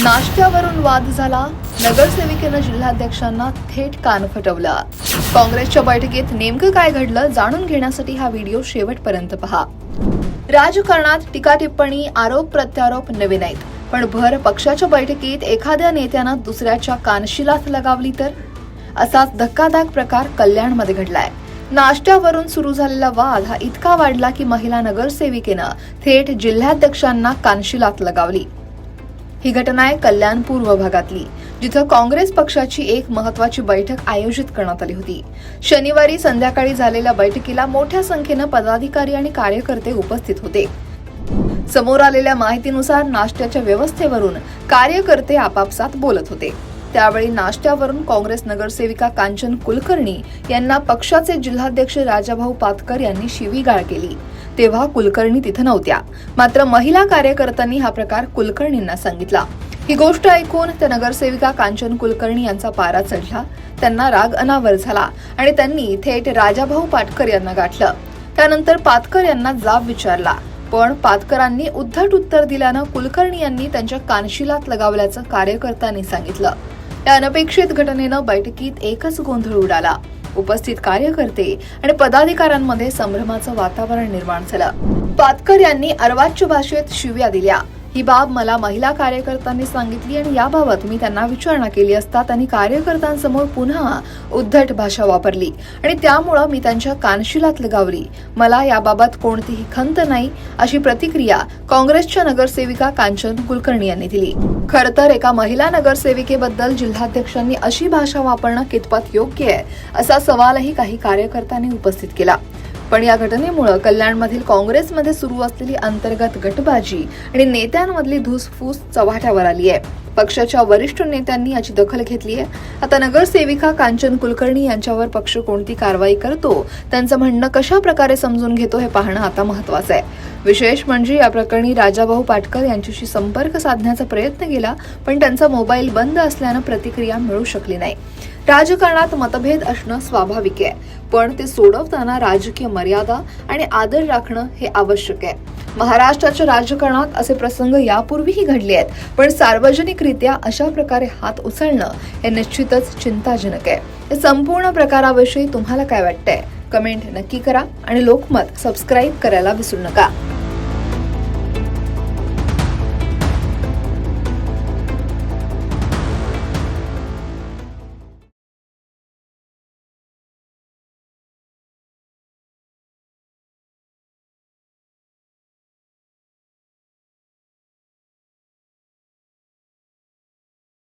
नाश्त्यावरून वाद झाला, नगरसेविकेनं जिल्हाध्यक्षांना थेट कान फटवला. काँग्रेसच्या बैठकीत नेमकं काय घडलं जाणून घेण्यासाठी हा व्हिडिओ शेवटपर्यंत पहा. राजकारणात टीका टिप्पणी, आरोप प्रत्यारोप नवे नाहीत, पण भर पक्षाच्या बैठकीत एखाद्या नेत्यानं दुसऱ्याच्या कानशिलात लगावली तर असाच धक्कादायक प्रकार कल्याणमध्ये घडलाय. नाश्त्यावरून सुरू झालेला वाद हा इतका वाढला की महिला नगरसेविकेनं थेट जिल्हाध्यक्षांना कानशिलात लगावली. ही घटना आहे कल्याण पूर्व भागातली, जिथं काँग्रेस पक्षाची एक महत्वाची बैठक आयोजित करण्यात आली होती. शनिवारी संध्याकाळी झालेल्या बैठकीला मोठ्या संख्येनं पदाधिकारी आणि कार्यकर्ते उपस्थित होते. समोर आलेल्या माहितीनुसार नाश्त्याच्या व्यवस्थेवरून कार्यकर्ते आपापसात बोलत होते. त्यावेळी नाश्त्यावरून काँग्रेस नगरसेविका कांचन कुलकर्णी यांना पक्षाचे जिल्हाध्यक्ष राजाभाऊ पातकर यांनी शिवीगाळ केली. तेव्हा कुलकर्णी तिथं नव्हत्या, मात्र महिला कार्यकर्त्यांनी हा प्रकार कुलकर्णींना सांगितला. ही गोष्ट ऐकून त्या नगरसेविका कांचन कुलकर्णी यांचा पारा चढला. त्यांना राग अनावर झाला आणि त्यांनी थेट राजाभाऊ पाटकर यांना गाठलं. त्यानंतर पातकर यांना जाब विचारला, पण पातकरांनी उद्धट उत्तर दिल्यानं कुलकर्णी यांनी त्यांच्या कानशिलात लगावल्याचं कार्यकर्त्यांनी सांगितलं. या अनपेक्षित घटनेनं बैठकीत एकच गोंधळ उडाला. उपस्थित कार्यकर्ते आणि पदाधिकाऱ्यांमध्ये संभ्रमाचं वातावरण निर्माण झालं. पातकर यांनी अर्वाच्य भाषेत शिव्या दिल्या. ही बाब मला महिला कार्यकर्त्यांनी सांगितली आणि याबाबत मी त्यांना विचारणा केली असता त्यांनी कार्यकर्त्यांसमोर पुन्हा उद्धट भाषा वापरली आणि त्यामुळे मी त्यांच्या कानशिलात लगावली. मला याबाबत कोणतीही खंत नाही, अशी प्रतिक्रिया काँग्रेसच्या नगरसेविका कांचन कुलकर्णी यांनी दिली. खरं तर एका महिला नगरसेविकेबद्दल जिल्हाध्यक्षांनी अशी भाषा वापरणं कितपत योग्य आहे, असा सवालही काही कार्यकर्त्यांनी उपस्थित केला. पण या घटनेमुळे कल्याणमधील काँग्रेसमध्ये सुरू असलेली अंतर्गत गटबाजी आणि नेत्यांमधली धुसफूस चव्हाट्यावर आली आहे. पक्षाच्या वरिष्ठ नेत्यांनी याची दखल घेतली आहे. आता नगरसेविका कांचन कुलकर्णी यांच्यावर पक्ष कोणती कारवाई करतो, त्यांचं म्हणणं कशा प्रकारे समजून घेतो हे पाहणं आता महत्त्वाचं आहे. विशेष म्हणजे या प्रकरणी राजाभाऊ पाटकर यांच्याशी संपर्क साधण्याचा प्रयत्न केला, पण त्यांचा मोबाईल बंद असल्यानं प्रतिक्रिया मिळू शकली नाही. राजकारणात मतभेद असणं स्वाभाविक आहे, पण ते सोडवताना राजकीय मर्यादा आणि आदर राखणं हे आवश्यक आहे. महाराष्ट्राच्या राजकारणात असे प्रसंग यापूर्वीही घडले आहेत, पण सार्वजनिकरित्या अशा प्रकारे हात उचलणं हे निश्चितच चिंताजनक आहे. या संपूर्ण प्रकाराविषयी तुम्हाला काय वाटतंय? कमेंट नक्की करा आणि लोकमत सबस्क्राईब करायला विसरू नका.